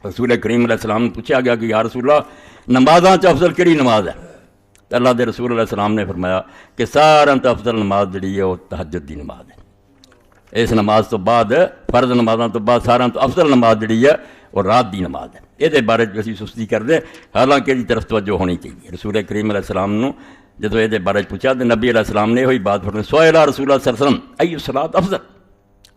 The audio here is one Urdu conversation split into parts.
رسول کریم علیہ السلام نے پوچھا گیا کہ یا رسول اللہ نمازاں چ افضل کہڑی نماز ہے؟ تو اللہ دے رسول علیہ السلام نے فرمایا کہ سارا تو افضل نماز جڑی ہے وہ تہجد دی نماز ہے۔ اس نماز تو بعد فرض نمازاں تو بعد سارا تو افضل نماز جڑی ہے وہ رات دی نماز ہے۔ یہ بارے اسی سستی کرتے حالانکہ یہ طرف توجہ ہونی چاہیے۔ رسول کریم علیہ السلام نے جدو یہ بارے پوچھا تو نبی علیہ السلام نے وہی بات فرمائی سئل رسول اللہ صلی اللہ علیہ وسلم ای الصلاۃ افضل۔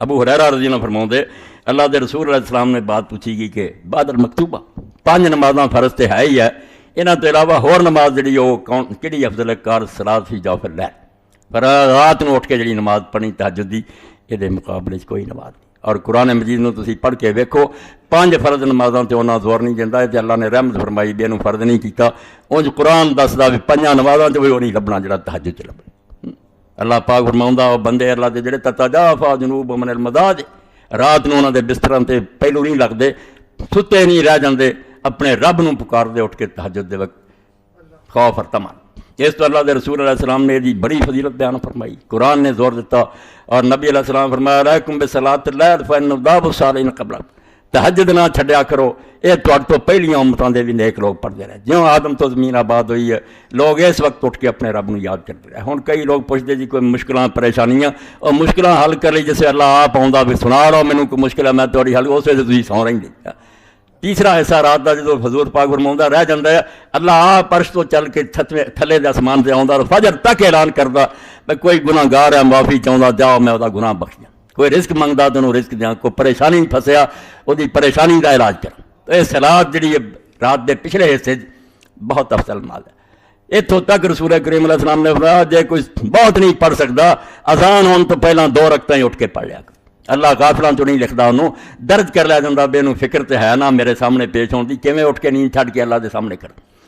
ابو ہریرہ رضی اللہ عنہ فرماؤندے اللہ دے رسول علیہ السلام نے بات پوچھی گئی کہ بعد المکتوبہ 5 نمازاں فرض تے ہے ہی ہے، انہاں تو علاوہ ہور نماز جڑی وہ کہڑی افضل ہے؟ قال صلاۃ فی جوف اللیل، پر رات نو اٹھ کے جڑی نماز پڑھنی تہجد دی یہ مقابلے کوئی نماز نہیں۔ اور قرآن مجید نو تسی پڑھ کے ویکھو 5 فرض نمازاں تے انہاں زور نہیں دیندا تے اللہ نے رحمت فرمائی بھی اینوں فرض نہیں کیتا۔ اونج قرآن دسدا بھی 5 نمازاں تے وہ نہیں لبنا جڑا تہجد چ لبنا۔ اللہ پاک فرماؤندا او بندے اللہ دے جڑے تتجافا جنوبہم من المضاجع، رات نو انہاں دے بستراں تے پہلو نہیں لگدے، ستے نہیں رہ جاندے، اپنے رب نو پکار دے اٹھ کے تہجد دے وقت خوف اور طمع۔ اس تو اللہ دے رسول علیہ السلام نے دی بڑی فضیلت بیان فرمائی، قرآن نے زور دیتا اور نبی علیہ السلام فرمایا علیکم بصلاۃ اللیل فإنہ داب الصالحین قبلکم، تہجد نہ چھڈیا کرو، یہ تہاڈے تو پہلیاں امتاں دے بھی نیک لوگ پڑھتے رہے، جیوں آدم تو زمین آباد ہوئی ہے لوگ اس وقت اٹھ کے اپنے رب نو یاد کرتے رہے۔ ہن کئی لوگ پوچھتے جی کوئی مشکلاں پریشانیاں اور مشکلاں حل کر لی جیسے اللہ آپ آؤندا بھی سنا رہا مینوں کوئی مشکل ہے میں تہاڈی حل اس ویلے تسی سو رہندے۔ تیسرا حصہ رات کا جدو حضور پاک فرماؤندا رہ جاندا ہے اللہ آپ عرش تو چل کے تھلے دے آسمان سے آؤندا اور فجر تک اعلان کردا میں کوئی گناہ گار ہے معافی چاہندا جاؤ میں وہ گناہ بخش دیاں، کوئی رزق منگدا تو انہوں رزق دیاں، کوئی پریشانی پھسیا وہ پریشانی کا علاج کر۔ تو یہ صلاۃ جڑی رات دے پچھلے حصے بہت افضل مال ہے۔ اتوں تک رسول کریم علیہ السلام نے فرمایا جے کوئی بہت نہیں پڑھ سکتا اذان ہون تو پہلا 2 رکعتیں اٹھ کے پڑھ لیا کر، اللہ غافلاں تو نہیں لکھدا، انہوں درج کر لیا جاندہ بے نوں فکر تے ہے نا میرے سامنے پیش ہون دی کیویں اٹھ کے نیند چھڈ کے اللہ دے سامنے کر۔